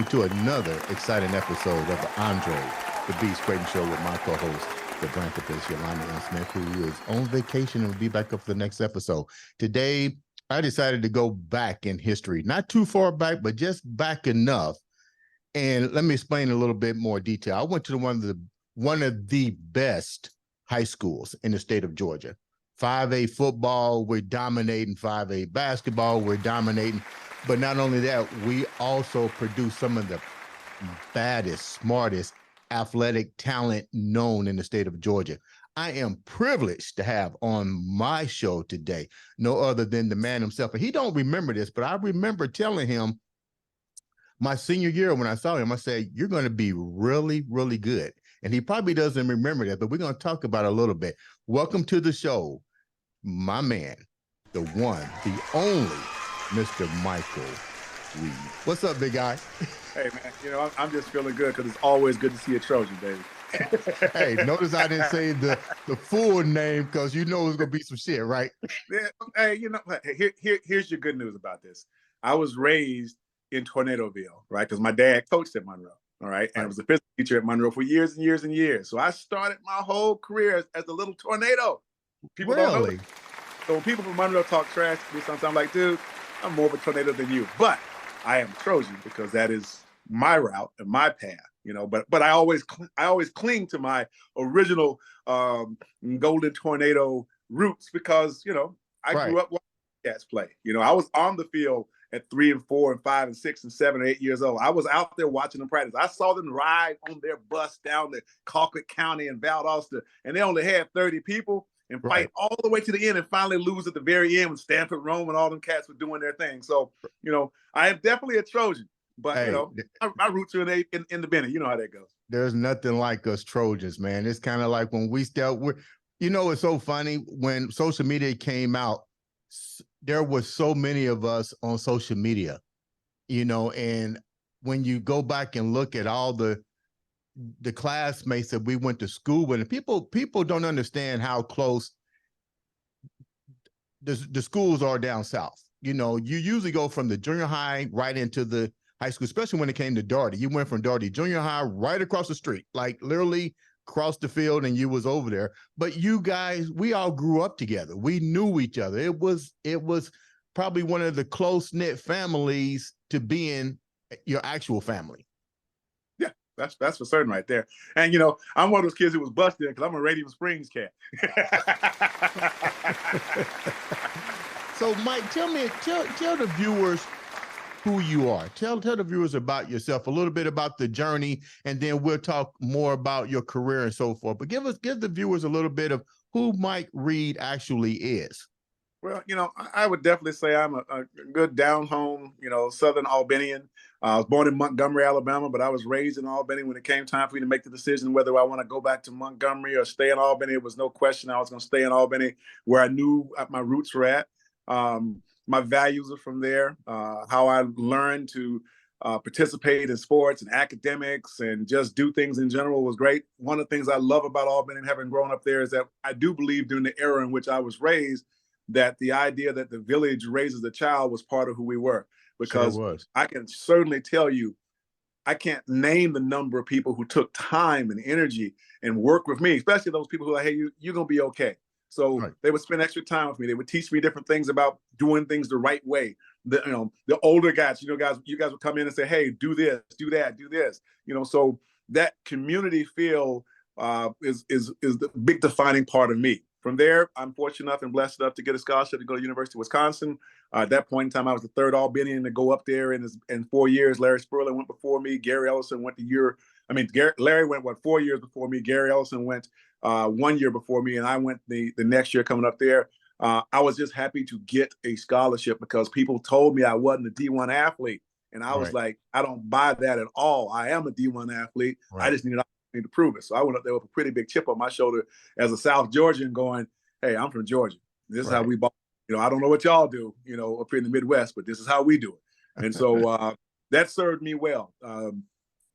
welcome to another exciting episode of the Andre the Beast Crayton Show with my co-host, the philanthropist Yolanda and Smith, who is on vacation and will be back up for the next episode. Today, I decided to go back in history, not too far back, but just back enough. And let me explain a little bit more detail. I went to one of the best high schools in the state of Georgia. 5A football, we're dominating. 5A basketball, we're dominating. But not only that, we also produce some of the baddest, smartest athletic talent known in the state of Georgia. I am privileged to have on my show today no other than the man himself. And he don't remember this, but I remember telling him my senior year when I saw him, I said, you're going to be really, really good. And he probably doesn't remember that, but we're going to talk about it a little bit. Welcome to the show, my man, the one, the only Mr. Michael Reid. What's up, big guy? Hey, man, I'm just feeling good because it's always good to see a Trojan, baby. Hey, notice I didn't say the full name because you know it's going to be some shit, right? Yeah, hey, here's your good news about this. I was raised in Tornadoville, right? Because my dad coached at Monroe, all right? And I was a physics teacher at Monroe for years and years and years. So I started my whole career as a little tornado. People don't know. So when people from Monroe talk trash to me sometimes, I'm like, dude, I'm more of a tornado than you. But I am a Trojan because that is my route and my path, but I always cling to my original golden tornado roots because, I grew up watching cats play. I was on the field at 3 and 4 and 5 and 6 and 7 and 8 years old. I was out there watching them practice. I saw them ride on their bus down to Colquitt County and Valdosta, and they only had 30 people and fight all the way to the end and finally lose at the very end when Stanford Rome and all them cats were doing their thing. So, I am definitely a Trojan, but, my roots are in the Bennett. You know how that goes. There's nothing like us Trojans, man. It's kind of like when we it's so funny when social media came out, there were so many of us on social media, and when you go back and look at all the classmates that we went to school with, and people don't understand how close the schools are down south. You usually go from the junior high right into the high school, especially when it came to Doherty. You went from Doherty Junior High right across the street, like literally across the field, and you was over there. But you guys, we all grew up together. We knew each other. It was probably one of the close-knit families to be in your actual family. That's for certain right there. And, I'm one of those kids who was busted because I'm a Radiant Springs cat. So, Mike, tell the viewers who you are. Tell the viewers about yourself, a little bit about the journey, and then we'll talk more about your career and so forth. But give the viewers a little bit of who Mike Reid actually is. Well, I would definitely say I'm a good down-home, Southern Albanian. I was born in Montgomery, Alabama, but I was raised in Albany. When it came time for me to make the decision whether I want to go back to Montgomery or stay in Albany, it was no question I was going to stay in Albany, where I knew my roots were at. My values are from there. How I learned to participate in sports and academics and just do things in general was great. One of the things I love about Albany and having grown up there is that I do believe during the era in which I was raised that the idea that the village raises a child was part of who we were. Because I can certainly tell you, I can't name the number of people who took time and energy and work with me, especially those people who are like, hey, you're going to be okay. So they would spend extra time with me. They would teach me different things about doing things the right way. The older guys, you guys would come in and say, hey, do this, do that, do this. So that community feel is the big defining part of me. From there, I'm fortunate enough and blessed enough to get a scholarship to go to the University of Wisconsin. At that point in time, I was the third Albanian to go up there in 4 years. Larry Spurlin went before me. Gary Ellison went Larry went, 4 years before me. Gary Ellison went 1 year before me, and I went the next year coming up there. I was just happy to get a scholarship because people told me I wasn't a D1 athlete. And I was like, I don't buy that at all. I am a D1 athlete. I just need to prove it. So I went up there with a pretty big chip on my shoulder as a South Georgian going, hey, I'm from Georgia. This is how we ball. I don't know what y'all do, up here in the Midwest, but this is how we do it. And so that served me well.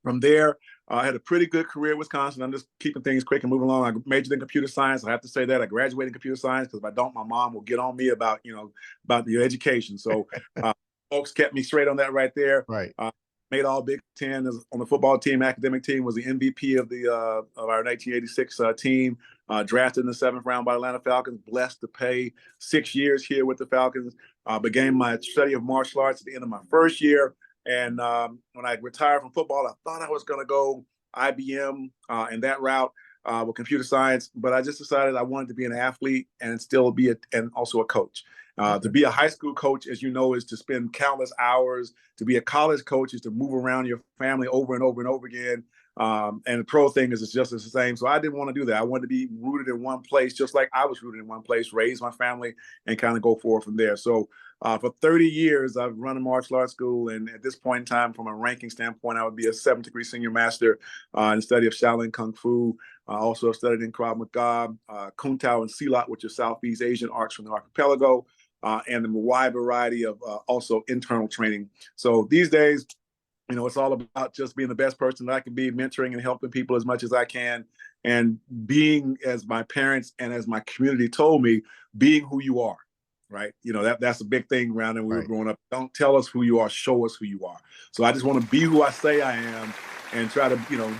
From there, I had a pretty good career in Wisconsin. I'm just keeping things quick and moving along. I majored in computer science. I have to say that I graduated in computer science because if I don't, my mom will get on me about the education. So folks kept me straight on that right there. made all Big Ten on the football team, academic team, was the MVP of our 1986 team. Drafted in the 7th round by Atlanta Falcons. Blessed to play 6 years here with the Falcons. Began my study of martial arts at the end of my first year. And when I retired from football, I thought I was going to go IBM in that route with computer science, but I just decided I wanted to be an athlete and still be and also a coach. To be a high school coach, as you know, is to spend countless hours. To be a college coach is to move around your family over and over and over again. And the pro thing is just the same. So I didn't want to do that. I wanted to be rooted in one place, just like I was rooted in one place, raise my family, and kind of go forward from there. So for 30 years, I've run a martial arts school. And at this point in time, from a ranking standpoint, I would be a 7th degree senior master in the study of Shaolin Kung Fu. I also studied in Krav Maga, Kung Tao, and Silat, which are Southeast Asian arts from the archipelago. And a wide variety of also internal training. So these days, it's all about just being the best person that I can be, mentoring and helping people as much as I can, and being, as my parents and as my community told me, being who you are, right? That's a big thing around when we were growing up. Don't tell us who you are, show us who you are. So I just want to be who I say I am and try to,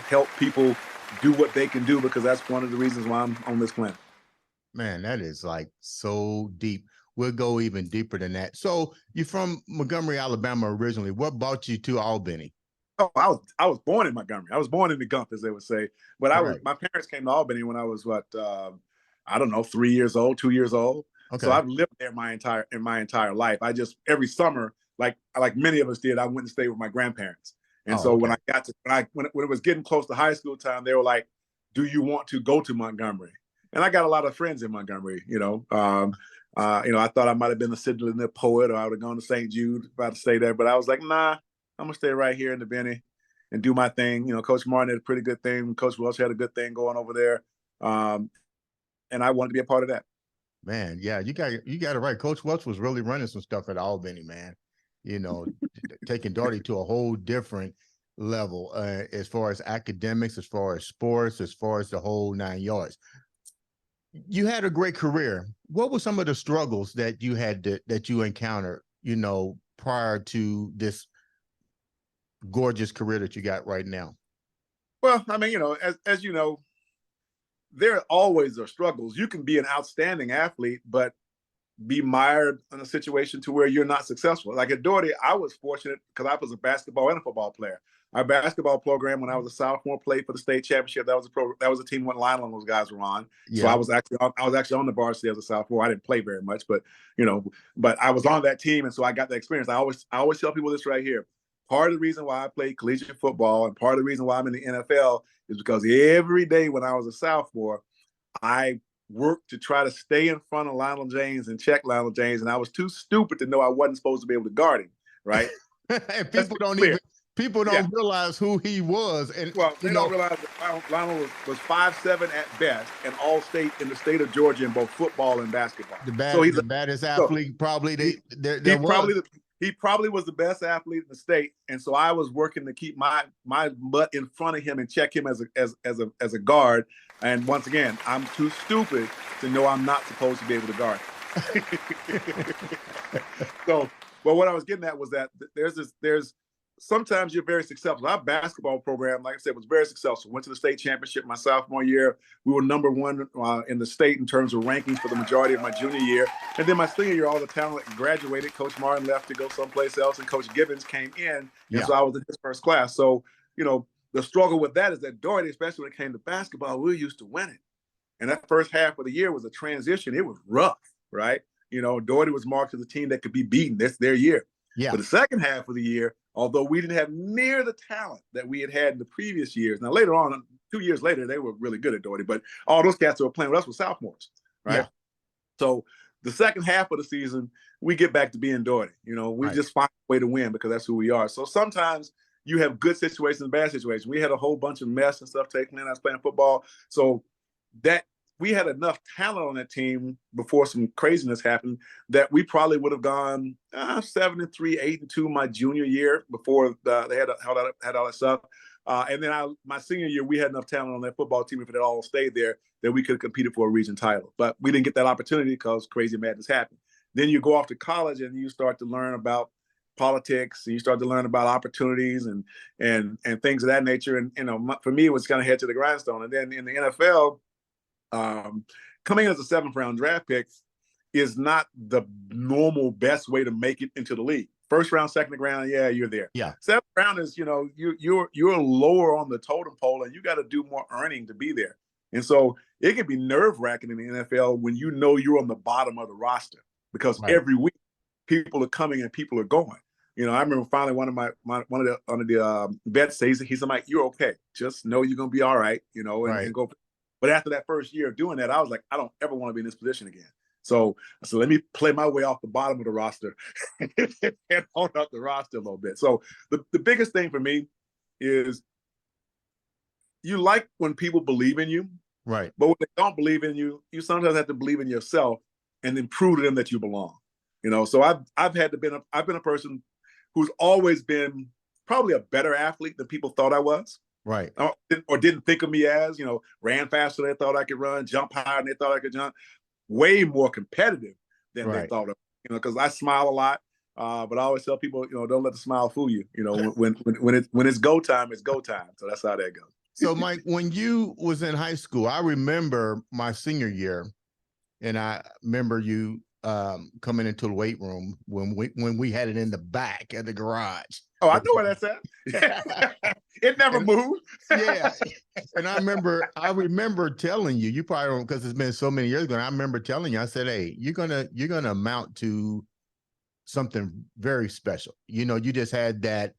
help people do what they can do, because that's one of the reasons why I'm on this planet. Man, that is like so deep. We'll go even deeper than that. So you're from Montgomery, Alabama originally. What brought you to Albany? Oh, I was born in Montgomery. I was born in the Gump, as they would say. But my parents came to Albany when I was I don't know, 3 years old, 2 years old. Okay. So I've lived there my entire life. I just every summer, like many of us did, I went and stayed with my grandparents. And when it was getting close to high school time, they were like, "Do you want to go to Montgomery?" And I got a lot of friends in Montgomery. I thought I might have been a Sidney Lanier poet, or I would have gone to St. Jude if I'd stay there. But I was like, nah, I'm going to stay right here in the Benny and do my thing. Coach Martin had a pretty good thing. Coach Welch had a good thing going over there. And I wanted to be a part of that. Man, yeah, you got it right. Coach Welch was really running some stuff at Albany, man. Taking Doherty to a whole different level as far as academics, as far as sports, as far as the whole 9 yards. You had a great career. What were some of the struggles that you encountered, prior to this gorgeous career that you got right now? Well, I mean, as you know, there always are struggles. You can be an outstanding athlete, but be mired in a situation to where you're not successful. Like at Doherty, I was fortunate because I was a basketball and a football player. Our basketball program, when I was a sophomore, played for the state championship. That was a team when Lionel and those guys were on. Yeah. So I was actually on the varsity as a sophomore. I didn't play very much, but I was on that team, and so I got the experience. I always tell people this right here. Part of the reason why I played collegiate football and part of the reason why I'm in the NFL is because every day when I was a sophomore, I worked to try to stay in front of Lionel James and check Lionel James, and I was too stupid to know I wasn't supposed to be able to guard him, right? And people don't realize who he was. And they don't realize that Lionel was 5'7" at best and all state in the state of Georgia in both football and basketball. He's the baddest athlete probably. He probably was the best athlete in the state, and so I was working to keep my butt in front of him and check him as a guard. And once again, I'm too stupid to know I'm not supposed to be able to guard. So, but what I was getting at was that there's sometimes you're very successful. Our basketball program, like I said, was very successful. Went to the state championship my sophomore year. We were number one in the state in terms of rankings for the majority of my junior year. And then my senior year, all the talent graduated. Coach Martin left to go someplace else, and Coach Gibbons came in. And so I was in his first class. So, the struggle with that is that Doherty, especially when it came to basketball, we were used to winning. And that first half of the year was a transition. It was rough, right? Doherty was marked as a team that could be beaten. That's their year. Yeah. But the second half of the year, although we didn't have near the talent that we had in the previous years. Now, later on, 2 years later, they were really good at Doherty, but all those cats that were playing with us were sophomores, right? Yeah. So the second half of the season, we get back to being Doherty. We just find a way to win because that's who we are. So sometimes you have good situations and bad situations. We had a whole bunch of mess and stuff taken in. I was playing football. So that we had enough talent on that team before some craziness happened that we probably would have gone 7-3, 8-2 my junior year before they had all that stuff. And then my senior year, we had enough talent on that football team, if it had all stayed there, that we could have competed for a region title. But we didn't get that opportunity because crazy madness happened. Then you go off to college and you start to learn about politics, and you start to learn about opportunities and things of that nature. And for me, it was kind of head to the grindstone. And then in the NFL, coming in as a 7th round draft pick is not the normal best way to make it into the league. 1st round, 2nd round, yeah, you're there. Yeah. 7th round is, you're lower on the totem pole, and you got to do more earning to be there. And so it can be nerve-wracking in the NFL when you know you're on the bottom of the roster, because every week people are coming and people are going. I remember finally one of the vets says, he's like, "You're okay. Just know you're gonna be all right." And go. But after that first year of doing that, I was like, I don't ever want to be in this position again. So let me play my way off the bottom of the roster and hold up the roster a little bit. So the biggest thing for me is, you like when people believe in you, right? But when they don't believe in you, you sometimes have to believe in yourself and then prove to them that you belong. So I've been a person who's always been probably a better athlete than people thought I was. Right. Or didn't think of me as, ran faster than they thought I could run, jump higher than they thought I could jump, way more competitive than they thought of, because I smile a lot. But I always tell people, don't let the smile fool you. When it's go time, it's go time. So that's how that goes. So Mike, when you was in high school, I remember my senior year, and I remember you coming into the weight room when we had it in the back of the garage. Oh, I know where that's at. It never moved. Yeah. And I remember telling you, you probably don't, because it's been so many years ago. And I remember telling you, I said, "Hey, you're gonna amount to something very special." You just had that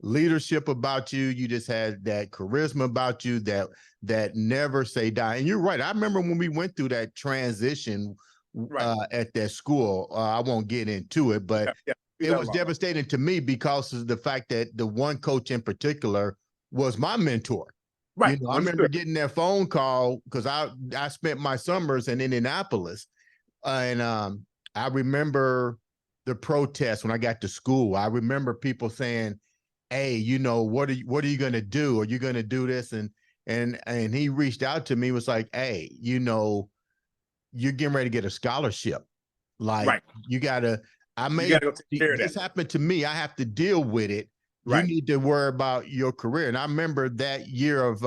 leadership about you. You just had that charisma about you that never say die. And you're right. I remember when we went through that transition at that school. I won't get into it, but it was devastating to me because of the fact that the one coach in particular was my mentor. Right. I remember getting that phone call because I spent my summers in Indianapolis, and I remember the protests when I got to school. I remember people saying, "Hey, what are you going to do? Are you going to do this?" And he reached out to me, was like, "Hey, you're getting ready to get a scholarship. Like you gotta, this happened to me. I have to deal with it. You need to worry about your career." And I remember that year of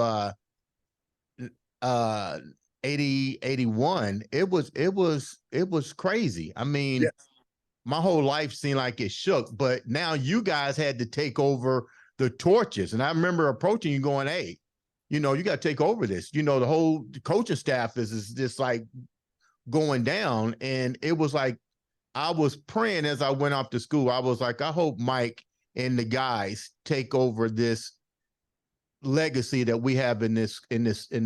81, it was crazy. I mean, my whole life seemed like it shook, but now you guys had to take over the torches. And I remember approaching you going, "Hey, you got to take over this. The whole coaching staff is just like going down." And it was like, I was praying as I went off to school. I was like, I hope Mike and the guys take over this legacy that we have in this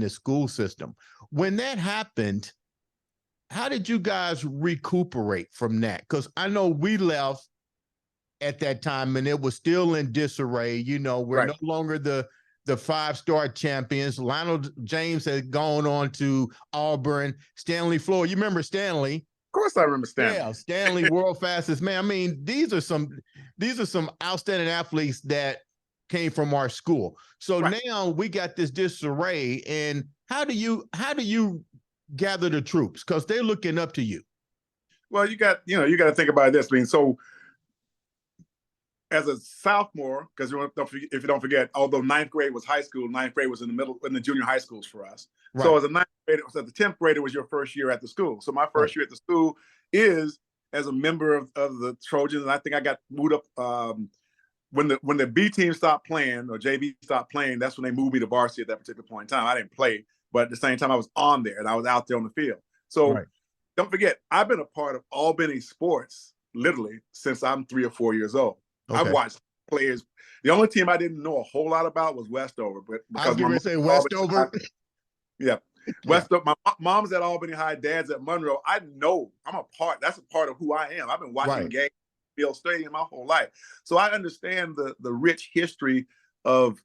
school system. When that happened, how did you guys recuperate from that? Because I know we left at that time and it was still in disarray. We're no longer the 5-star champions. Lionel James had gone on to Auburn. Stanley Floyd, you remember Stanley? Of course I remember Stanley. Yeah, Stanley, world fastest man. I mean, these are some outstanding athletes that came from our school. So now we got this disarray. And how do you gather the troops? Because they're looking up to you. Well, you got to think about this. I mean, so as a sophomore, because if you don't forget, although 9th grade was high school, 9th grade was in the junior high schools for us. Right. So as a 9th grader, so the 10th grader was your first year at the school. So my first year at the school is as a member of the Trojans, and I think I got moved up when the B team stopped playing or JV stopped playing. That's when they moved me to varsity at that particular point in time. I didn't play, but at the same time I was on there and I was out there on the field. So don't forget, I've been a part of Albany sports literally since I'm 3 or 4 years old. Okay. I've watched players. The only team I didn't know a whole lot about was Westover, but because I was going to say Westover. Westover. My mom's at Albany High, dad's at Monroe. I know I'm a part. That's a part of who I am. I've been watching games at Field Stadium my whole life, so I understand the rich history of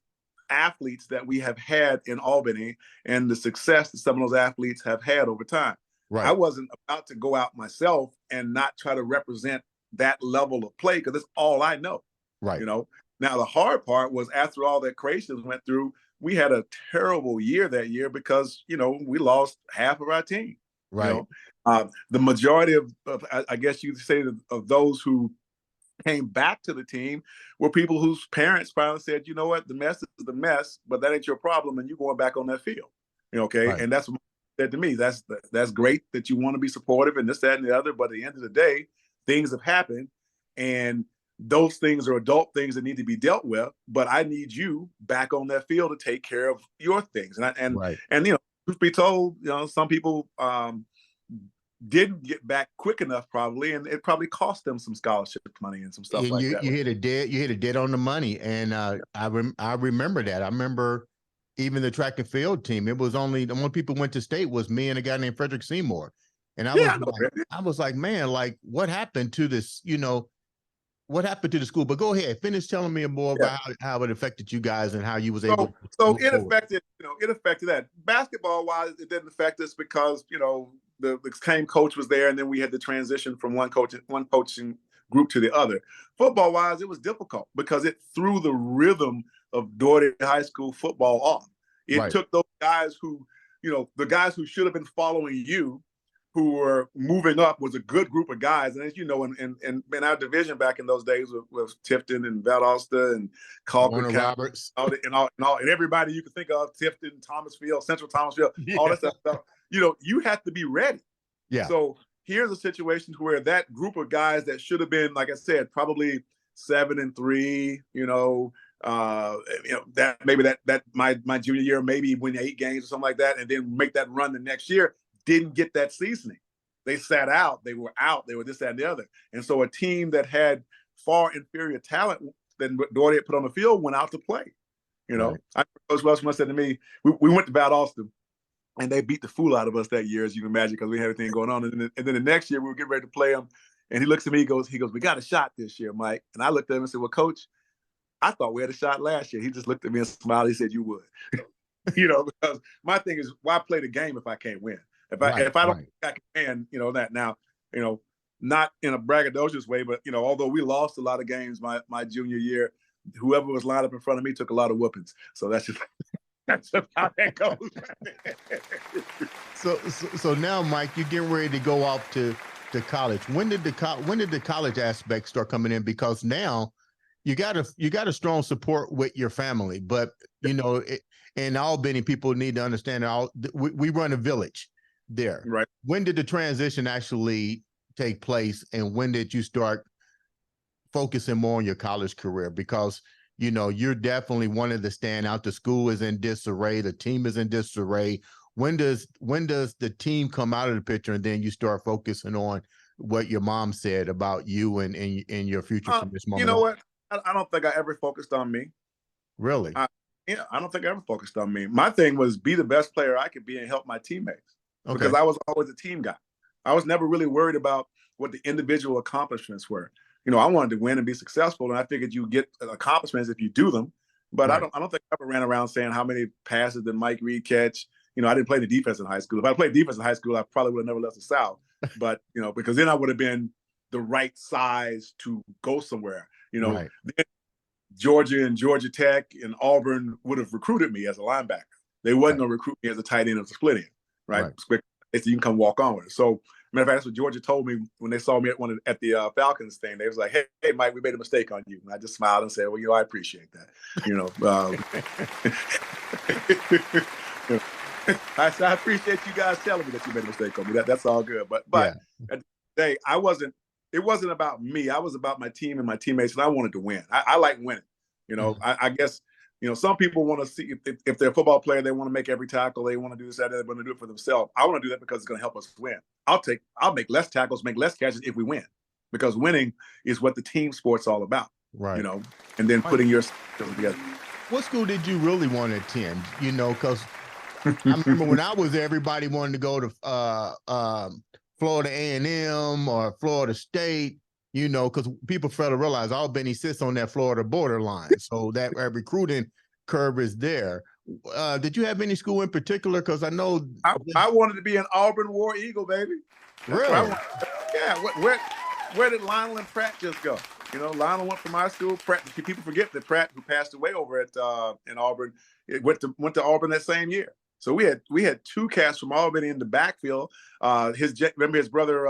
athletes that we have had in Albany and the success that some of those athletes have had over time. I wasn't about to go out myself and not try to represent that level of play because that's all I know. Now the hard part was after all that Crayton went through, we had a terrible year that year because we lost half of our team. The majority of I guess you'd say of those who came back to the team were people whose parents finally said, you know what, the mess is the mess, but that ain't your problem, and you're going back on that field. Okay, Right. and that's what said to me. That's great that you want to be supportive and this, that, and the other, but at the end of the day, things have happened, and those things are adult things that need to be dealt with. But I need you back on that field to take care of your things. Right. And truth be told, some people didn't get back quick enough, probably, and it probably cost them some scholarship money and some stuff And like that. you hit a dead on the money. And I remember that. I remember even the track and field team. It was only the only people went to state was me and a guy named Frederick Seymour. And I was like, man, like what happened to this? What happened to the school? But go ahead, finish telling me more about how it affected you guys and how you was able. So it affected, it affected that. Basketball wise, it didn't affect us because the same coach was there, and then we had to transition from one coaching group to the other. Football wise, it was difficult because it threw the rhythm of Doherty High School football off. It took those guys who, the guys who should have been following you, who were moving up, was a good group of guys. And as you know, in our division back in those days was Tifton and Valdosta and Colquitt Roberts, and everybody you could think of, Tifton, Thomasville, Central Thomasville, all that stuff. You have to be ready. Yeah. So here's a situation where that group of guys that should have been, like I said, probably 7-3, that maybe that my junior year, maybe win 8 games or something like that, and then make that run the next year, didn't get that seasoning. They sat out. They were out. They were this, that, and the other. And so a team that had far inferior talent than what Doherty had put on the field went out to play. Coach Westman said to me, we went to Valdosta, and they beat the fool out of us that year, as you can imagine, because we had everything going on. And then the next year, we were getting ready to play them. And he looks at me, he goes, we got a shot this year, Mike. And I looked at him and said, well, Coach, I thought we had a shot last year. He just looked at me and smiled. He said, you would. Because my thing is, why play the game if I can't win? If I don't think I can win, that now, not in a braggadocious way, but although we lost a lot of games my junior year, whoever was lined up in front of me took a lot of whoopings. So that's just how that goes. So now, Mike, you're getting ready to go off to college. When did the college aspect start coming in? Because now you got a strong support with your family, but and Albany people need to understand we run a village there. Right. When did the transition actually take place, and when did you start focusing more on your college career? Because you're definitely wanting to stand out. The school is in disarray. The team is in disarray. When does the team come out of the picture, and then you start focusing on what your mom said about you and your future from this moment? You know what? I don't think I ever focused on me. Really? I don't think I ever focused on me. My thing was be the best player I could be and help my teammates. Okay. Because I was always a team guy. I was never really worried about what the individual accomplishments were. I wanted to win and be successful, and I figured you get accomplishments if you do them. But right. I don't think I ever ran around saying how many passes did Mike Reid catch. I didn't play the defense in high school. If I played defense in high school, I probably would have never left the South. But because then I would have been the right size to go somewhere. Right. Then Georgia and Georgia Tech and Auburn would have recruited me as a linebacker. They wasn't going to recruit me as a tight end or a split end, right? They said you can come walk on with it. So, matter of fact, that's what Georgia told me when they saw me at the Falcons thing. They was like, "Hey, Mike, we made a mistake on you." And I just smiled and said, "Well, I appreciate that." I appreciate you guys telling me that you made a mistake on me. That's all good. But at the end of the day, it wasn't about me. I was about my team and my teammates, and I wanted to win. I like winning. I guess. Some people want to see if they're a football player, they want to make every tackle. They want to do this, that, they want to do it for themselves. I want to do that because it's going to help us win. I'll make less tackles, make less catches if we win, because winning is what the team sport's all about. Right. And then putting your skills together. What school did you really want to attend? Because I remember when I was there, everybody wanted to go to Florida A&M or Florida State. Because people fail to realize Albany sits on that Florida borderline. So that recruiting curve is there. Did you have any school in particular? Because I know I wanted to be an Auburn War Eagle, baby. Really? Yeah. Where did Lionel and Pratt just go? Lionel went from our school. Pratt. People forget that Pratt, who passed away over at in Auburn, went to Auburn that same year. So we had 2 cats from Albany in the backfield. Remember his brother,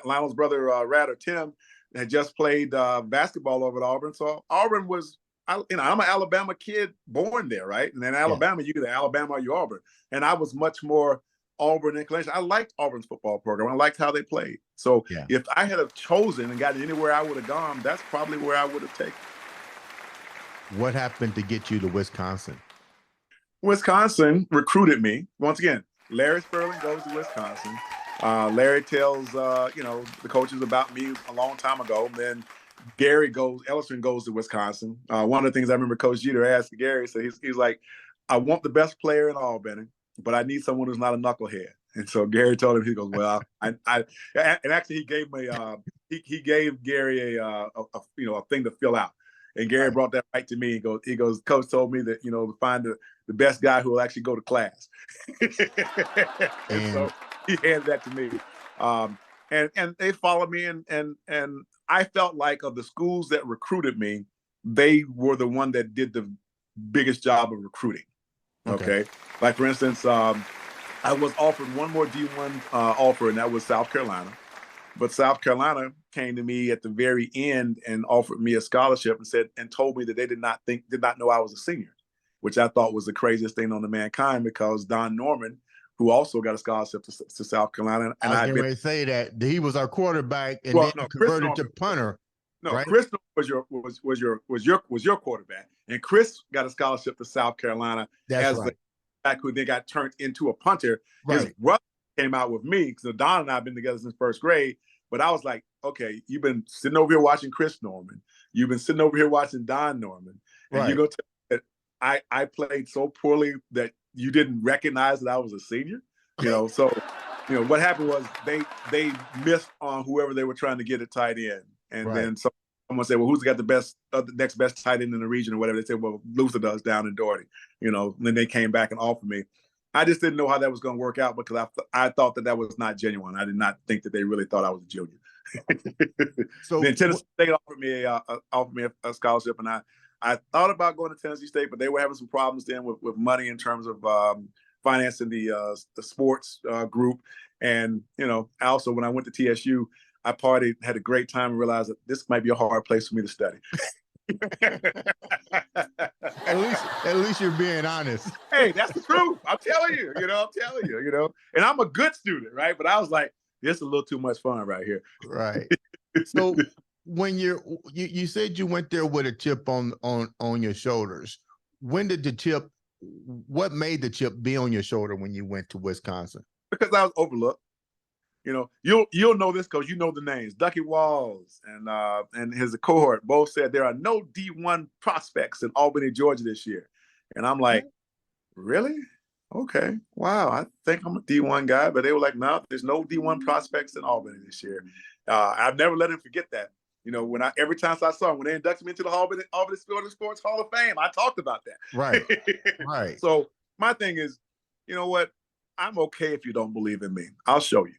Lionel's brother, Tim, had just played basketball over at Auburn. So Auburn was, I'm an Alabama kid born there, right? And in Alabama, you either Alabama or you Auburn. And I was much more Auburn inclination. I liked Auburn's football program. I liked how they played. So if I had have chosen and gotten anywhere I would have gone, that's probably where I would have taken. What happened to get you to Wisconsin? Wisconsin recruited me. Once again, Larry Sperling goes to Wisconsin. Larry tells, the coaches about me a long time ago. And then Ellison goes to Wisconsin. One of the things I remember Coach Jeter asked Gary, so he's like, I want the best player in Albany, but I need someone who's not a knucklehead. And so Gary told him, he goes, well, and actually he gave me, he gave Gary a thing to fill out. And Gary brought that right to me. He goes, Coach told me that, to find the best guy who will actually go to class. and so he handed that to me. And they followed me, and I felt like of the schools that recruited me, they were the one that did the biggest job of recruiting. Okay. Like for instance, I was offered one more D1 offer, and that was South Carolina. But South Carolina came to me at the very end and offered me a scholarship and told me that they did not know I was a senior, which I thought was the craziest thing known to mankind, because Don Norman, who also got a scholarship to South Carolina, and I was going to say that he was our quarterback and then converted to punter. No, right? Chris was your quarterback, and Chris got a scholarship to South Carolina the back who then got turned into a punter. His brother came out with me, so Don and I have been together since first grade. But I was like, okay, you've been sitting over here watching Chris Norman, you've been sitting over here watching Don Norman, and you're going to tell me that I played so poorly that you didn't recognize that I was a senior, So, what happened was they missed on whoever they were trying to get at tight end, and then someone said, well, who's got the next best tight end in the region or whatever? They said, well, Luther does down in Doherty, And then they came back and offered me. I just didn't know how that was going to work out, because I thought that was not genuine. I did not think that they really thought I was a junior. So then Tennessee State offered me a scholarship, and I thought about going to Tennessee State, but they were having some problems then with money in terms of financing the sports group. And, I also, when I went to TSU, I partied, had a great time, and realized that this might be a hard place for me to study. At least you're being honest. Hey, that's the truth. I'm telling you, and I'm a good student, right? But I was like, this is a little too much fun right here. Right. So when you said you went there with a chip on your shoulders, when did the chip, what made the chip be on your shoulder when you went to Wisconsin? Because I was overlooked. You'll know this because you know the names. Ducky Walls and his cohort both said there are no D1 prospects in Albany, Georgia this year. And I'm like, really? Okay. Wow. I think I'm a D1 guy. But they were like, no, there's no D1 prospects in Albany this year. I've never let him forget that. Every time I saw him, when they inducted me into the Albany Sports Hall of Fame, I talked about that. Right. Right. So my thing is, you know what? I'm okay if you don't believe in me. I'll show you.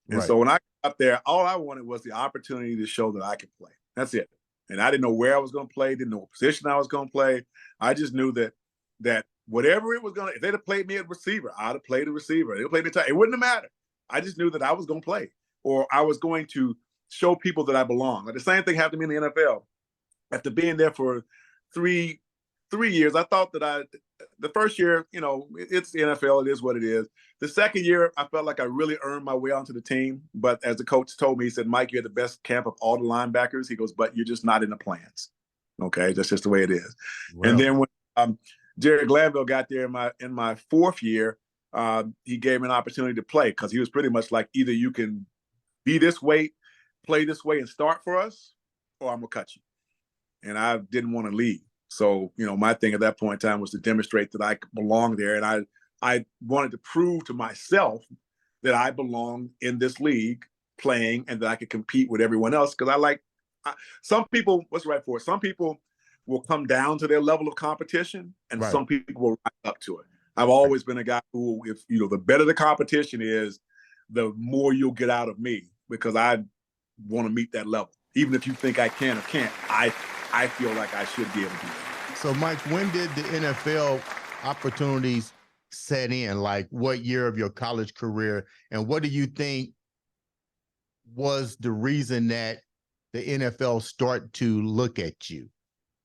And so when I got up there, all I wanted was the opportunity to show that I could play. That's it. And I didn't know where I was going to play, didn't know what position I was going to play. I just knew that whatever it was going to, if they'd have played me at receiver, I'd have played a receiver. They'd played me tight. It wouldn't have mattered. I just knew that I was going to play, or I was going to show people that I belong. Like the same thing happened to me in the NFL. After being there for three years, I thought that the first year, it's the NFL, it is what it is. The second year, I felt like I really earned my way onto the team. But as the coach told me, he said, Mike, you had the best camp of all the linebackers. He goes, but you're just not in the plans. Okay, that's just the way it is. Wow. And then when Jerry Glanville got there in my fourth year, he gave me an opportunity to play, because he was pretty much like, either you can be this way, play this way and start for us, or I'm going to cut you. And I didn't want to leave. So, my thing at that point in time was to demonstrate that I belonged there. And I wanted to prove to myself that I belonged in this league playing, and that I could compete with everyone else. Because some people, what's right for it? Some people will come down to their level of competition, and some people will rise up to it. I've always been a guy who, if the better the competition is, the more you'll get out of me, because I want to meet that level. Even if you think I can or can't, I feel like I should be able to do that. So, Mike, when did the NFL opportunities set in? Like, what year of your college career? And what do you think was the reason that the NFL start to look at you?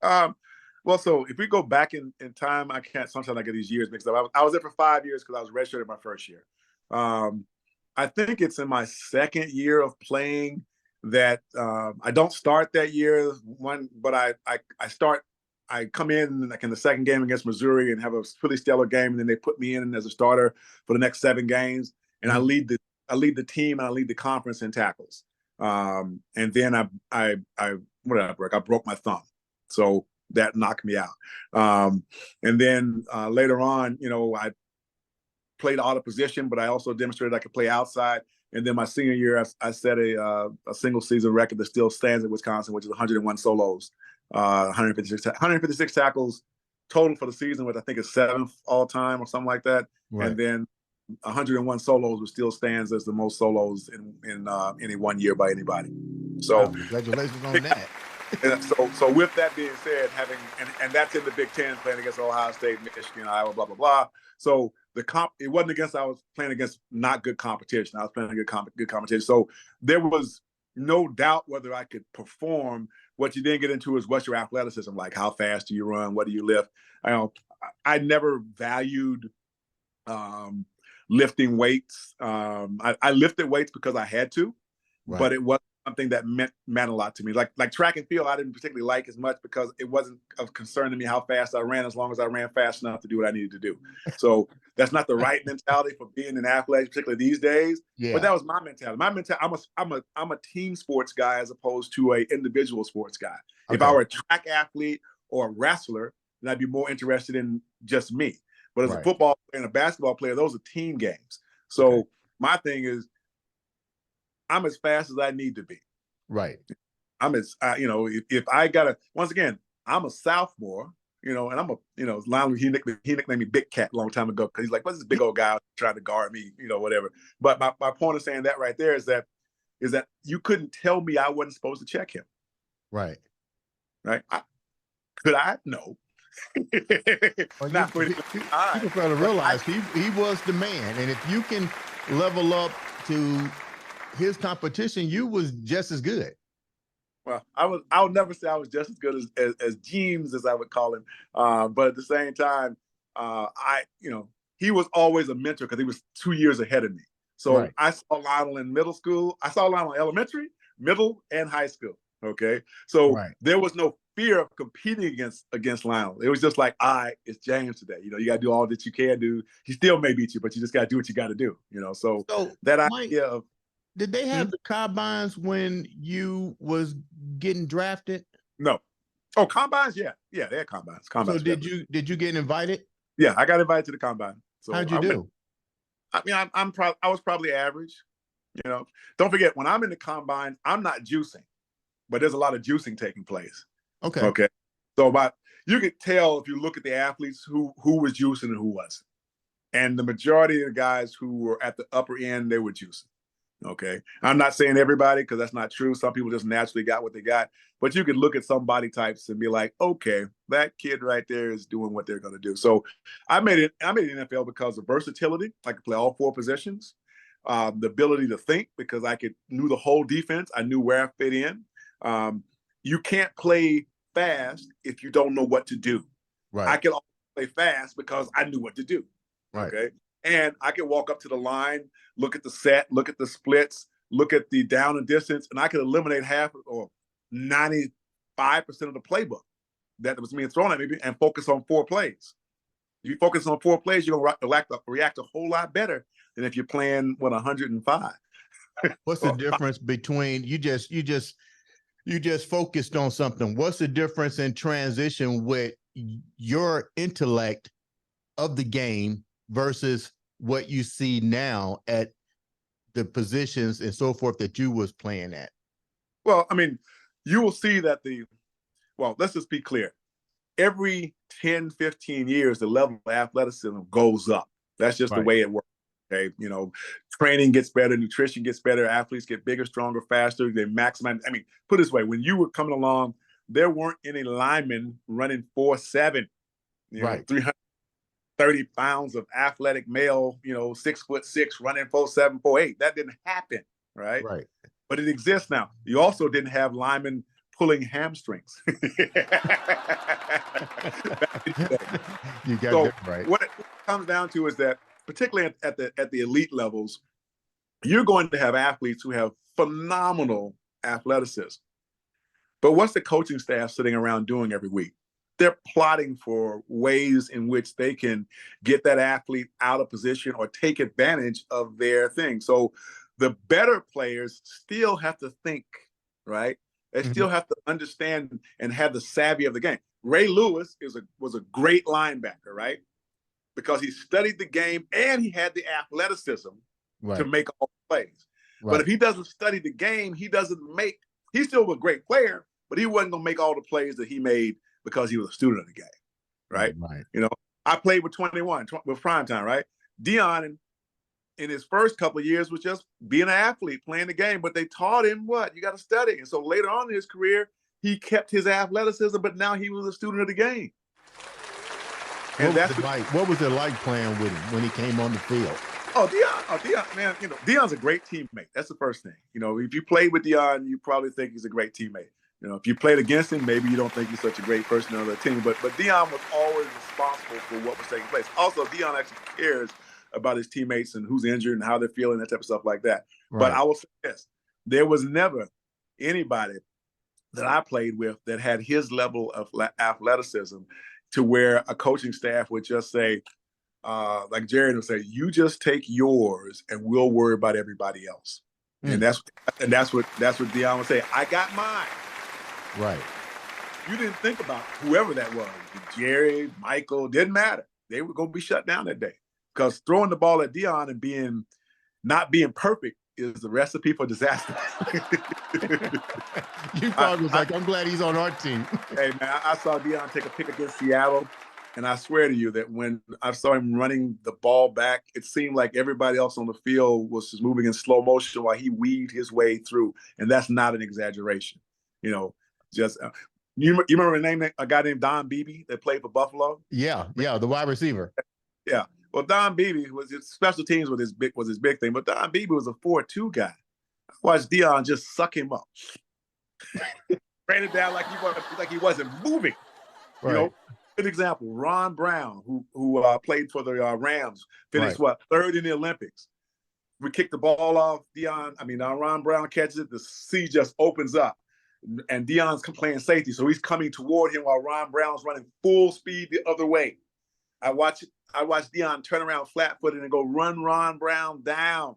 Well, so if we go back in time, I can't. Sometimes I get these years mixed up. I was there for 5 years because I was redshirted my first year. I think it's in my second year of playing that I don't start that year. But I start. I come in like in the second game against Missouri and have a pretty stellar game, and then they put me in as a starter for the next 7 games, and I lead the team and I lead the conference in tackles. And then I what did I break? I broke my thumb, so that knocked me out. And then later on, I played out of position, but I also demonstrated I could play outside. And then my senior year, I set a single season record that still stands at Wisconsin, which is 101 solos, 156 tackles total for the season, which I think is 7th all time or something like that. Right. And then 101 solos, which still stands as the most solos in any one year by anybody. So congratulations on that. And so with that being said, having and that's in the Big Ten, playing against Ohio State, Michigan, Iowa, blah blah blah. So it wasn't against, I was playing against not good competition. I was playing good competition. So there was no doubt whether I could perform. What you didn't get into is what's your athleticism like? How fast do you run? What do you lift? I never valued lifting weights. I lifted weights because I had to, but it wasn't something that meant a lot to me. Like track and field, I didn't particularly like as much because it wasn't of concern to me how fast I ran, as long as I ran fast enough to do what I needed to do. So that's not the right mentality for being an athlete, particularly these days. Yeah. But that was my mentality. I'm a team sports guy as opposed to an individual sports guy. Okay. If I were a track athlete or a wrestler, then I'd be more interested in just me. But as a football player and a basketball player, those are team games. So my thing is, I'm as fast as I need to be. Right. I'm as, if I gotta, once again, I'm a sophomore, and I'm Lionel, he nicknamed me Big Cat a long time ago because he's like, what's this big old guy trying to guard me, whatever. But my point of saying that right there is that you couldn't tell me I wasn't supposed to check him. Right. Right. Could I? No. Well, not for people fail to realize he was the man. And if you can level up to his competition, you was just as good. Well, I would never say I was just as good as James, as I would call him. But at the same time, he was always a mentor because he was 2 years ahead of me. So I saw Lionel in middle school. I saw Lionel in elementary, middle, and high school. Okay. So there was no fear of competing against Lionel. It was just like, it's James today. You got to do all that you can do. He still may beat you, but you just got to do what you got to do. So that idea of, did they have the combines when you was getting drafted? No. Oh, combines? Yeah, they had combines. So did you get invited? Yeah, I got invited to the combine. So how'd you do? I was probably average. Don't forget, when I'm in the combine, I'm not juicing, but there's a lot of juicing taking place. Okay. So you could tell if you look at the athletes who was juicing and who wasn't. And the majority of the guys who were at the upper end, they were juicing. Okay. I'm not saying everybody, because that's not true. Some people just naturally got what they got. But you could look at some body types and be like, okay, that kid right there is doing what they're going to do. So I made the NFL because of versatility. I could play all 4 positions. The ability to think, because I knew the whole defense. I knew where I fit in. You can't play fast if you don't know what to do. Right. I could play fast because I knew what to do. Right. Okay. And I could walk up to the line, look at the set, look at the splits, look at the down and distance, and I could eliminate half or 95% of the playbook that was being thrown at me and focus on 4 plays. If you focus on 4 plays, you're going to react a whole lot better than if you're playing 105. What's the difference between you just focused on something? What's the difference in transition with your intellect of the game versus what you see now at the positions and so forth that you was playing at? Well, you will see that let's just be clear. Every 10, 15 years, the level of athleticism goes up. That's just the way it works. Okay. Training gets better, nutrition gets better, athletes get bigger, stronger, faster. They maximize. Put it this way, when you were coming along, there weren't any linemen running 4.7, 330 pounds of athletic male, 6'6", running 4.7, 4.8. That didn't happen. Right. but it exists now. You also didn't have linemen pulling hamstrings. You got So that right. what it comes down to is that, particularly at the elite levels, you're going to have athletes who have phenomenal athleticism. But what's the coaching staff sitting around doing every week? They're plotting for ways in which they can get that athlete out of position or take advantage of their thing. So the better players still have to think, right? They still have to understand and have the savvy of the game. Ray Lewis was a great linebacker, right? Because he studied the game and he had the athleticism to make all the plays. Right. But if he doesn't study the game, he's still a great player, but he wasn't going to make all the plays that he made because he was a student of the game, right? Right. You know, I played with 21, with primetime, right? Deion, in his first couple of years, was just being an athlete, playing the game, but they taught him what? You got to study. And so later on in his career, he kept his athleticism, but now he was a student of the game. And what was it like playing with him when he came on the field? Deion, man, you know, Deion's a great teammate. That's the first thing. You know, if you played with Deion, you probably think he's a great teammate. You know, if you played against him, maybe you don't think he's such a great person on the team. But Deion was always responsible for what was taking place. Also, Deion actually cares about his teammates and who's injured and how they're feeling, that type of stuff like that. Right. But I will say this: there was never anybody that I played with that had his level of athleticism to where a coaching staff would just say, like Jared would say, "You just take yours, and we'll worry about everybody else." And that's what Deion would say. I got mine. Right. You didn't think about whoever that was. Jerry, Michael, didn't matter. They were going to be shut down that day. Because throwing the ball at Deion and not being perfect is the recipe for disaster. You probably was like, I'm glad he's on our team. Hey, man, I saw Deion take a pick against Seattle, and I swear to you that when I saw him running the ball back, it seemed like everybody else on the field was just moving in slow motion while he weaved his way through. And that's not an exaggeration. You know, just you remember the name, a guy named Don Beebe that played for Buffalo? Yeah, the wide receiver. Yeah. Well, Don Beebe was his special teams was his big thing, but Don Beebe was a 4-2 guy. I watched Deion just suck him up, ran it down like he wasn't moving. Right. You know, good example. Ron Brown, who played for the Rams, finished third in the Olympics. We kicked the ball off. Ron Brown catches it. The sea just opens up, and Deion's playing safety, so he's coming toward him while Ron Brown's running full speed the other way. I watched Deion turn around flat-footed and go run Ron Brown down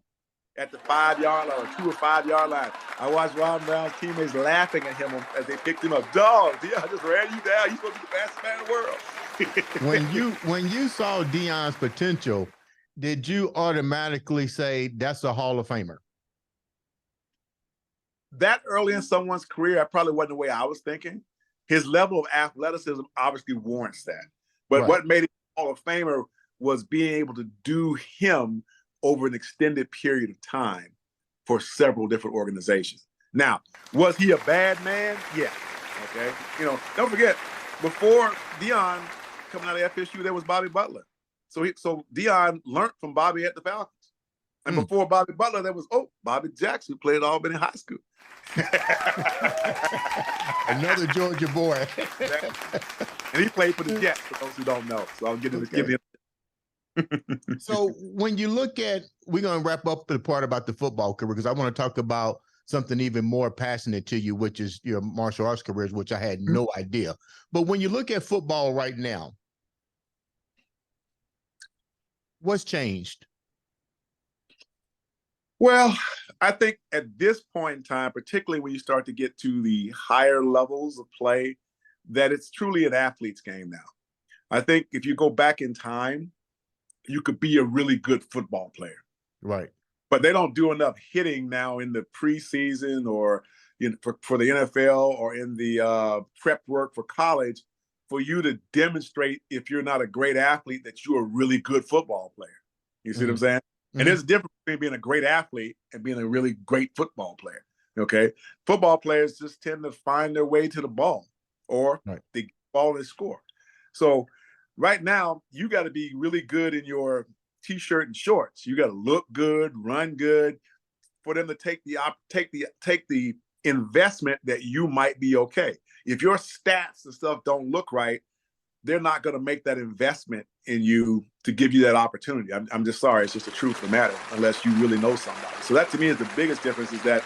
at the 5-yard line or 2 or 5 yard line. I watched Ron Brown's teammates laughing at him as they picked him up. Dog, Deion just ran you down. You're supposed to be the fastest man in the world. when you saw Deion's potential, did you automatically say that's a Hall of Famer? That early in someone's career, I probably wasn't the way I was thinking. His level of athleticism obviously warrants that. But what made him a Hall of Famer was being able to do him over an extended period of time for several different organizations. Now, was he a bad man? Yeah. Okay. You know, don't forget, before Deion coming out of FSU, there was Bobby Butler. So Deion learned from Bobby at the Falcons. And before Bobby Butler, there was Bobby Jackson, who played at Albany High School. Another Georgia boy. And he played for the Jets, for those who don't know. So I'll give you. So when you look at, we're going to wrap up the part about the football career, because I want to talk about something even more passionate to you, which is your martial arts careers, which I had no idea. But when you look at football right now, what's changed? Well, I think at this point in time, particularly when you start to get to the higher levels of play, that it's truly an athlete's game now. I think if you go back in time, you could be a really good football player. Right. But they don't do enough hitting now in the preseason or for the NFL or in the prep work for college for you to demonstrate, if you're not a great athlete, that you're a really good football player. You see what I'm saying? And there's a difference between being a great athlete and being a really great football player. Okay. Football players just tend to find their way to the ball or they get the ball and score. So right now, you got to be really good in your T-shirt and shorts. You got to look good, run good, for them to take the investment that you might be okay. If your stats and stuff don't look right, they're not going to make that investment in you to give you that opportunity. I'm just sorry. It's just the truth of the matter, unless you really know somebody. So that to me is the biggest difference, is that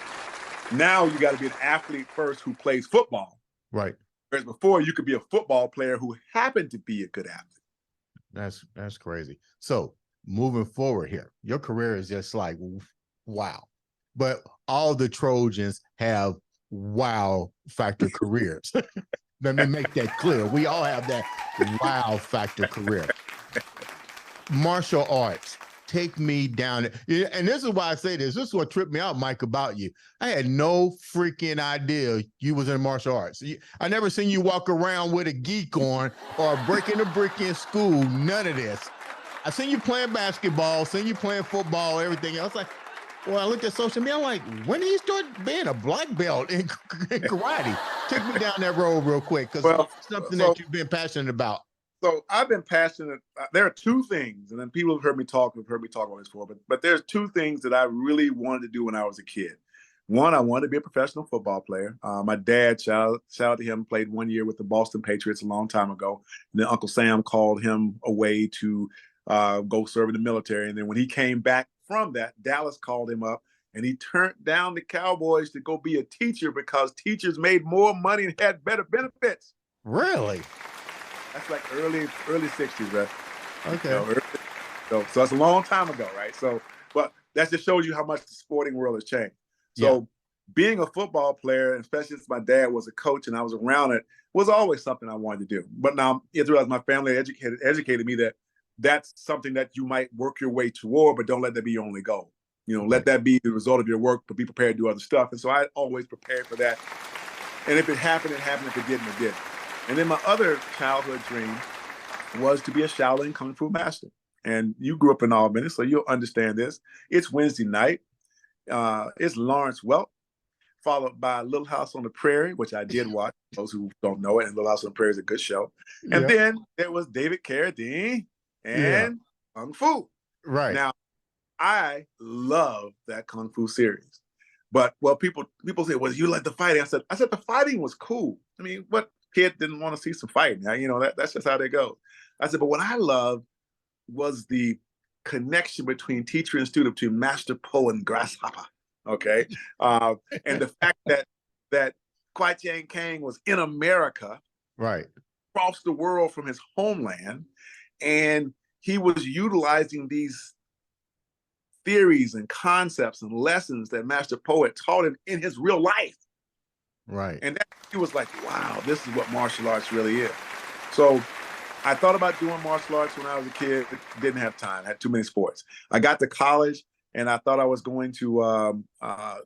now you got to be an athlete first who plays football. Right. Whereas before you could be a football player who happened to be a good athlete. That's crazy. So moving forward here, your career is just like, wow. But all the Trojans have wow factor careers. Let me make that clear. We all have that wow factor career. Martial arts, take me down. And this is why I say this. This is what tripped me out, Mike, about you. I had no freaking idea you was in martial arts. I never seen you walk around with a geek on or breaking a brick in school. None of this. I seen you playing basketball, seen you playing football, everything else. Like, well, I looked at social media, I'm like, when did he start being a black belt in karate? Take me down that road real quick, because it's something that you've been passionate about. So I've been passionate. There are two things, and then people have heard me talk on this before, but there's two things that I really wanted to do when I was a kid. One, I wanted to be a professional football player. My dad, shout out to him, played 1 year with the Boston Patriots a long time ago. And then Uncle Sam called him away to go serve in the military. And then when he came back from that, Dallas called him up, and he turned down the Cowboys to go be a teacher because teachers made more money and had better benefits. Really? That's like early 60s, right? Okay. So it's a long time ago, right? So, but that just shows you how much the sporting world has changed. So being a football player, especially since my dad was a coach and I was around it, was always something I wanted to do. But now, throughout my family educated me that that's something that you might work your way toward, but don't let that be your only goal. Let that be the result of your work, but be prepared to do other stuff. And so I always prepared for that. And if it happened, it happened. If it didn't, it didn't. And then my other childhood dream was to be a Shaolin Kung Fu master. And you grew up in Albany, so you'll understand this. It's Wednesday night. It's Lawrence Welk, followed by Little House on the Prairie, which I did watch. Those who don't know it, and Little House on the Prairie is a good show. And then there was David Carradine and Kung Fu. Right. Now, I love that Kung Fu series. But people say, well, you like the fighting. I said the fighting was cool. I mean, what kid didn't want to see some fighting? That's just how they go. I said, but what I loved was the connection between teacher and student, between Master Po and Grasshopper. Okay. And the fact that Kwai Chang Kang was in America, right, across the world from his homeland, and he was utilizing these theories and concepts and lessons that Master Po had taught him in his real life. Right. And he was like, wow, this is what martial arts really is. So I thought about doing martial arts when I was a kid, didn't have time, had too many sports. I got to college and I thought I was going to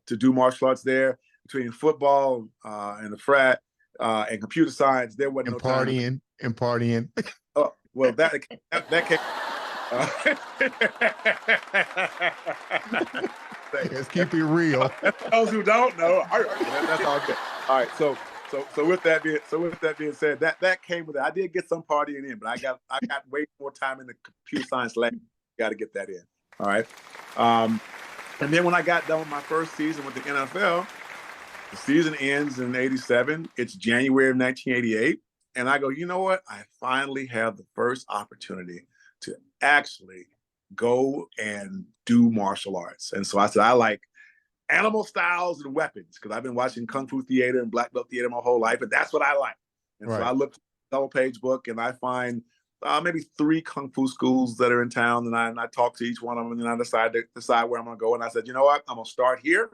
do martial arts there. Between football and the frat and computer science, there wasn't no time. And partying. Oh, well, that came. Let's keep it real. Those who don't know, that's all good. All right, so with that being said, that came with it. I did get some partying in, but I got way more time in the computer science lab. Got to get that in. All right, and then when I got done with my first season with the NFL, the season ends in '87. It's January of 1988, and I go, you know what? I finally have the first opportunity to actually go and do martial arts. And so I said, I like animal styles and weapons because I've been watching Kung Fu theater and black belt theater my whole life, and that's what I like. And so I looked at the double-page book, and I find maybe 3 Kung Fu schools that are in town, and I talk to each one of them, and then I decide where I'm going to go. And I said, you know what? I'm going to start here,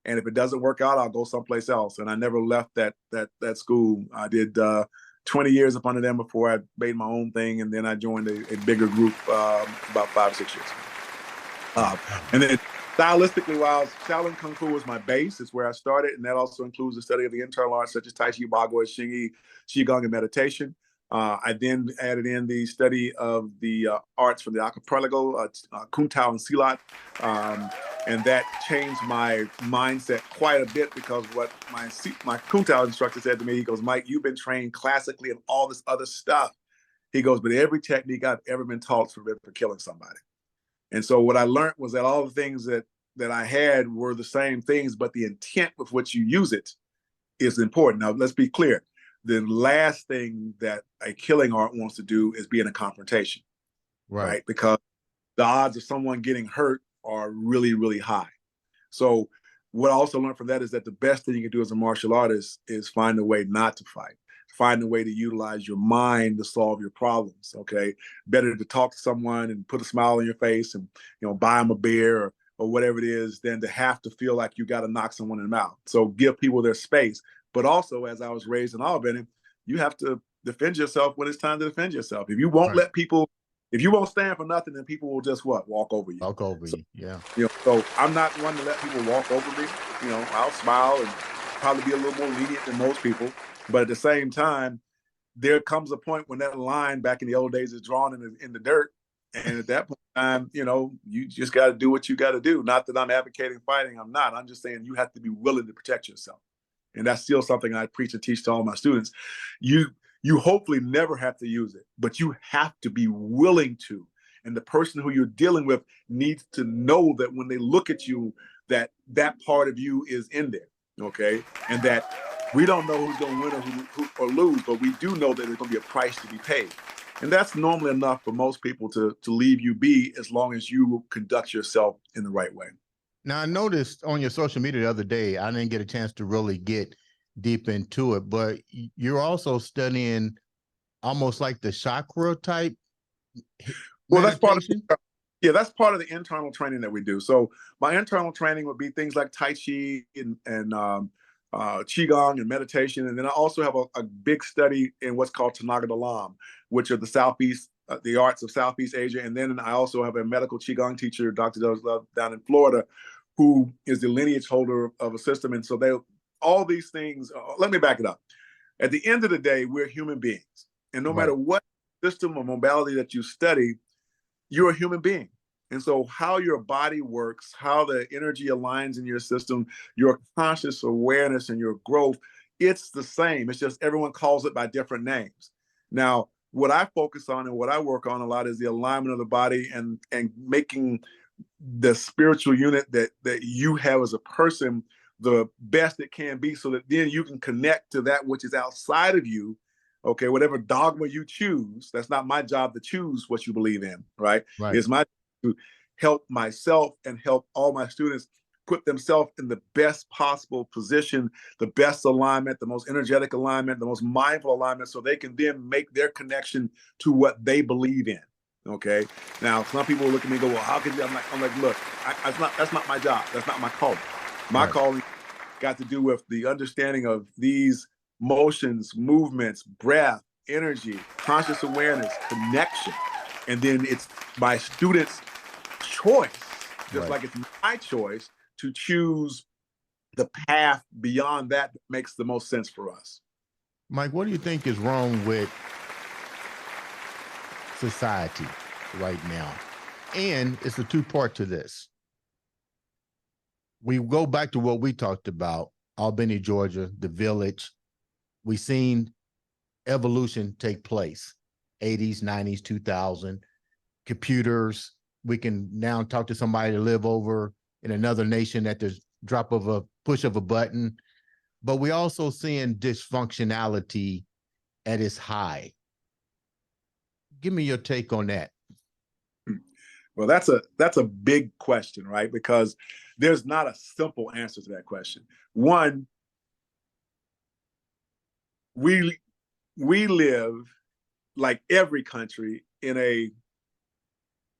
and if it doesn't work out, I'll go someplace else. And I never left that school. I did 20 years up under them before I made my own thing, and then I joined a bigger group about 5 or 6 years. And then stylistically, while Shaolin Kung Fu was my base, it's where I started, and that also includes the study of the internal arts such as Tai Chi, Bagua, Xingyi, Qigong, and meditation. I then added in the study of the arts from the archipelago, Kung Tao and Silat, and that changed my mindset quite a bit because what my Kung Tao instructor said to me, he goes, Mike, you've been trained classically and all this other stuff. He goes, but every technique I've ever been taught is for killing somebody. And so what I learned was that all the things that that I had were the same things, but the intent with which you use it is important. Now, let's be clear. The last thing that a killing art wants to do is be in a confrontation, right? Because the odds of someone getting hurt are really, really high. So what I also learned from that is that the best thing you can do as a martial artist is find a way not to fight. Find a way to utilize your mind to solve your problems, okay? Better to talk to someone and put a smile on your face and, buy them a beer or whatever it is than to have to feel like you got to knock someone in the mouth. So give people their space. But also, as I was raised in Albany, you have to defend yourself when it's time to defend yourself. If you won't let people, if you won't stand for nothing, then people will just walk over you. Walk over you, yeah. So I'm not one to let people walk over me. I'll smile and probably be a little more lenient than most people. But at the same time, there comes a point when that line back in the old days is drawn in the dirt. And at that point in time, you just got to do what you got to do. Not that I'm advocating fighting. I'm not. I'm just saying you have to be willing to protect yourself. And that's still something I preach and teach to all my students. You hopefully never have to use it, but you have to be willing to. And the person who you're dealing with needs to know that when they look at you, that part of you is in there, okay? And that we don't know who's going to win or lose, but we do know that there's going to be a price to be paid. And that's normally enough for most people to leave you be as long as you conduct yourself in the right way. Now, I noticed on your social media the other day, I didn't get a chance to really get deep into it, but you're also studying almost like the chakra type well, meditation? That's part of the internal training that we do. So my internal training would be things like Tai Chi and Qigong and meditation. And then I also have a big study in what's called Tanaga Dalam, which are the arts of Southeast Asia. And then I also have a medical Qigong teacher, Dr. Love, down in Florida, who is the lineage holder of a system. And so all these things, let me back it up. At the end of the day, we're human beings. And no matter what system or modality that you study, you're a human being. And so how your body works, how the energy aligns in your system, your conscious awareness and your growth, it's the same. It's just everyone calls it by different names. Now, what I focus on and what I work on a lot is the alignment of the body and making the spiritual unit that you have as a person the best it can be, so that then you can connect to that which is outside of you. Okay, whatever dogma you choose, that's not my job to choose what you believe in, right? It's my job to help myself and help all my students put themselves in the best possible position, the best alignment, the most energetic alignment, the most mindful alignment, so they can then make their connection to what they believe in. Okay. Now, some people look at me and go, "Well, how could you?" I'm like, look, that's not my job. That's not my calling. My calling got to do with the understanding of these motions, movements, breath, energy, conscious awareness, connection. And then it's my students' choice, just like it's my choice to choose the path beyond that makes the most sense for us. Mike, what do you think is wrong with society right now? And it's a two-part to this. We go back to what we talked about, Albany, Georgia, the village. We've seen evolution take place, 80s, 90s, 2000, computers. We can now talk to somebody to live over in another nation at the drop of a push of a button. But we also seeing dysfunctionality at its high. Give me your take on that. Well, that's a big question, right? Because there's not a simple answer to that question. One, we live, like every country, in a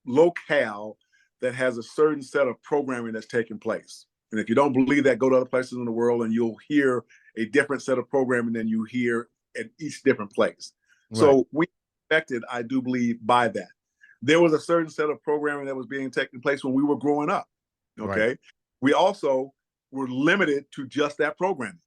locale that has a certain set of programming that's taking place. And if you don't believe that, go to other places in the world and you'll hear a different set of programming than you hear at each different place. So we affected, I do believe, by that. There was a certain set of programming that was being taken place when we were growing up. Okay. We also were limited to just that programming.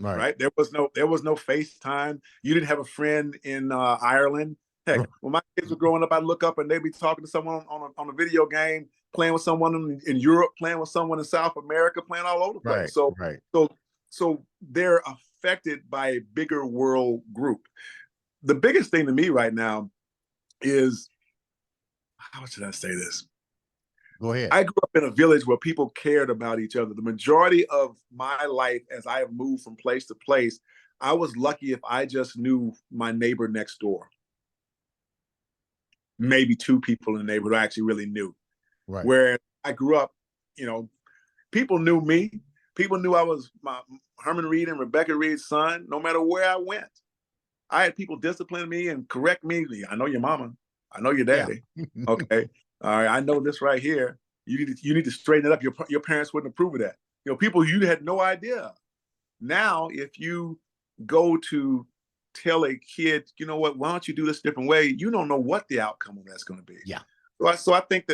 Right. There was no FaceTime. You didn't have a friend in Ireland. Heck, when my kids were growing up, I'd look up and they'd be talking to someone on a video game, playing with someone in Europe, playing with someone in South America, playing all over the place. So they're affected by a bigger world group. The biggest thing to me right now is, how should I say this? Go ahead. I grew up in a village where people cared about each other. The majority of my life, as I have moved from place to place, I was lucky if I just knew my neighbor next door. Maybe two people in the neighborhood I actually really knew. Right. Where I grew up, people knew me. People knew I was Herman Reid and Rebecca Reid's son, no matter where I went. I had people discipline me and correct me. I know your mama. I know your daddy. Yeah. Okay. All right. I know this right here. You need to straighten it up. Your parents wouldn't approve of that. People you had no idea. Now, if you go to tell a kid, you know what, why don't you do this a different way? You don't know what the outcome of that's going to be. Yeah. So I think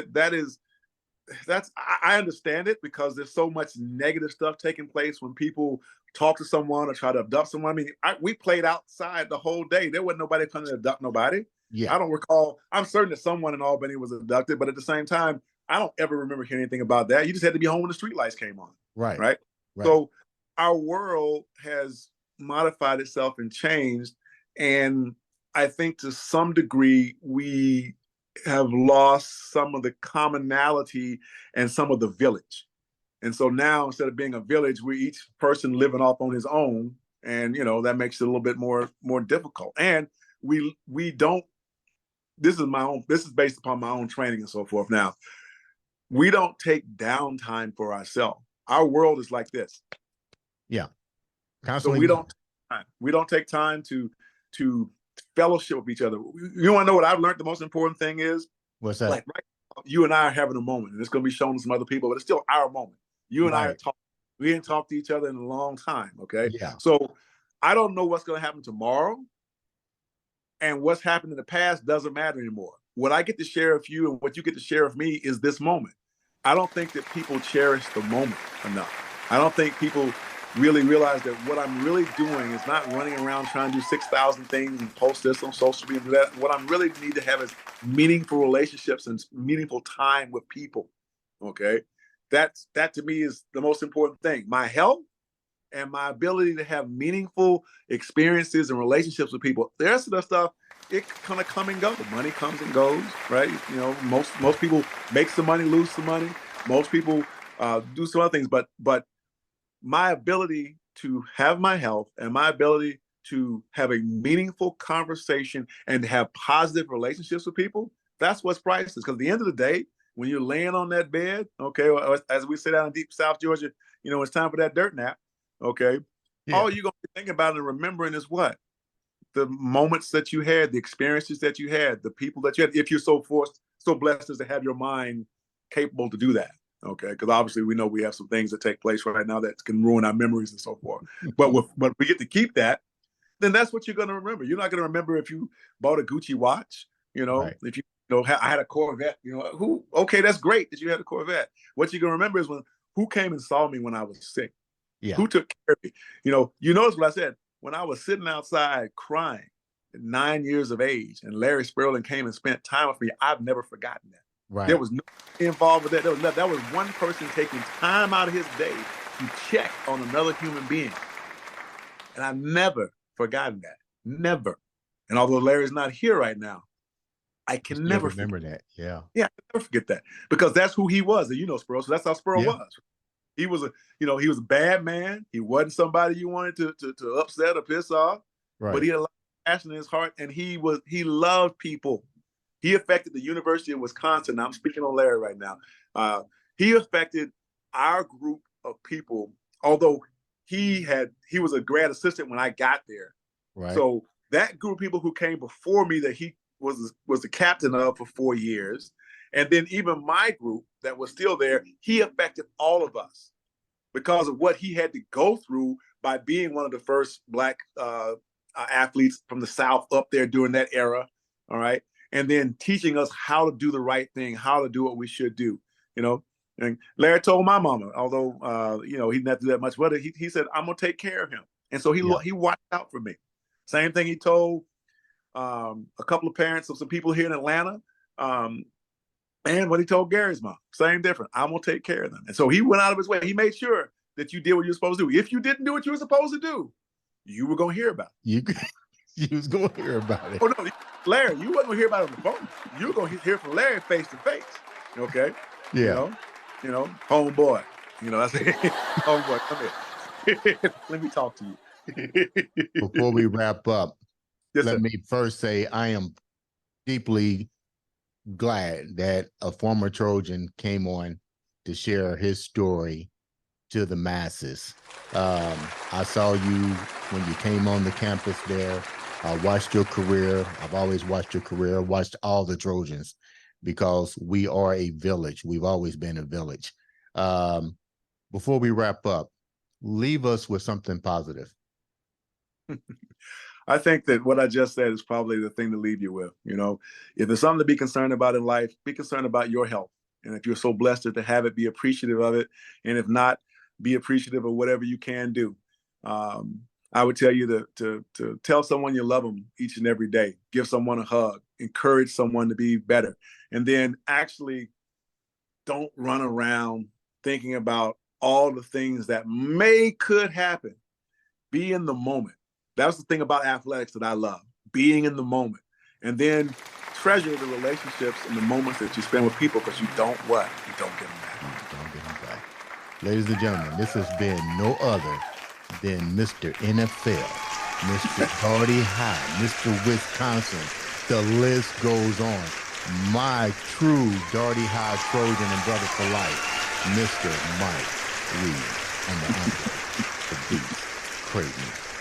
I understand it, because there's so much negative stuff taking place when people talk to someone or try to abduct someone. I mean, we played outside the whole day. There wasn't nobody coming to abduct nobody. Yeah. I don't recall. I'm certain that someone in Albany was abducted, but at the same time, I don't ever remember hearing anything about that. You just had to be home when the street lights came on. Right. Right. So our world has modified itself and changed. And I think to some degree, we have lost some of the commonality and some of the village. And so now, instead of being a village, we're each person living off on his own. And, that makes it a little bit more difficult. And we don't, this is based upon my own training and so forth. Now, we don't take downtime for ourselves. Our world is like this. Yeah. Constantly. So we don't take time to fellowship with each other. You want to know what I've learned? The most important thing is, what's that? Like right now, you and I are having a moment, and it's going to be shown to some other people, but it's still our moment. You and I are talking. We didn't talk to each other in a long time. Okay. Yeah. So I don't know what's going to happen tomorrow, and what's happened in the past doesn't matter anymore. What I get to share with you and what you get to share with me is this moment. I don't think that people cherish the moment enough. I don't think people really realize that what I'm really doing is not running around trying to do 6,000 things and post this on social media and do that. What I really need to have is meaningful relationships and meaningful time with people. Okay. That to me is the most important thing. My health and my ability to have meaningful experiences and relationships with people. The rest of the stuff, it kind of come and go. Money comes and goes, right? Most people make some money, lose some money. Most people do some other things, but my ability to have my health and my ability to have a meaningful conversation and to have positive relationships with people, that's what's priceless. Because at the end of the day, when you're laying on that bed, okay, as we say down in deep South Georgia, it's time for that dirt nap, okay? Yeah. All you're going to be thinking about and remembering is what? The moments that you had, the experiences that you had, the people that you had, if you're so blessed as to have your mind capable to do that. Okay, because obviously we know we have some things that take place right now that can ruin our memories and so forth. But we get to keep that, then that's what you're going to remember. You're not going to remember if you bought a Gucci watch, right. If I had a Corvette, okay, that's great that you had a Corvette. What you're going to remember is who came and saw me when I was sick. Yeah. Who took care of me? You notice what I said, when I was sitting outside crying at 9 years of age and Larry Sperling came and spent time with me, I've never forgotten that. Right. There was no involved with that. That was one person taking time out of his day to check on another human being. And I've never forgotten that. Never. And although Larry's not here right now, I can never remember that. Yeah. Yeah, I can never forget that. Because that's who he was. And Spurl. So that's how Spurl was. He was he was a bad man. He wasn't somebody you wanted to upset or piss off. Right. But he had a lot of passion in his heart, and he loved people. He affected the University of Wisconsin. I'm speaking on Larry right now. He affected our group of people, although he was a grad assistant when I got there. Right. So that group of people who came before me that he was the captain of for 4 years, and then even my group that was still there, he affected all of us because of what he had to go through by being one of the first Black athletes from the South up there during that era. All right. And then teaching us how to do the right thing, how to do what we should do, And Larry told my mama, although, he didn't have to do that much, but he said, I'm going to take care of him. And so he watched out for me. Same thing he told a couple of parents of some people here in Atlanta. And what he told Gary's mom, same difference. I'm going to take care of them. And so he went out of his way. He made sure that you did what you were supposed to do. If you didn't do what you were supposed to do, you were going to hear about it. You was going to hear about it. Oh, no, Larry, you wasn't going to hear about it on the phone. You were going to hear from Larry face to face, okay? Yeah. Homeboy. I say, homeboy, come here. Let me talk to you. Before we wrap up, Yes, let sir. me first say I am deeply glad that a former Trojan came on to share his story to the masses. I saw you when you came on the campus there. I watched your career. I've always watched your career, watched all the Trojans because we are a village. We've always been a village. Before we wrap up, leave us with something positive. I think that what I just said is probably the thing to leave you with. If there's something to be concerned about in life, be concerned about your health. And if you're so blessed to have it, be appreciative of it. And if not, be appreciative of whatever you can do. I would tell you to tell someone you love them each and every day. Give someone a hug. Encourage someone to be better. And then actually don't run around thinking about all the things that could happen. Be in the moment. That's the thing about athletics that I love, being in the moment. And then treasure the relationships and the moments that you spend with people, because you don't what? You don't get them back. Don't get them back. Ladies and gentlemen, this has been no other than Mr. NFL, Mr. Darty High, Mr. Wisconsin. The list goes on. My true Darty High Trojan and brother for life, Mr. Mike Reid, and the Andre, the Beast, Crayton.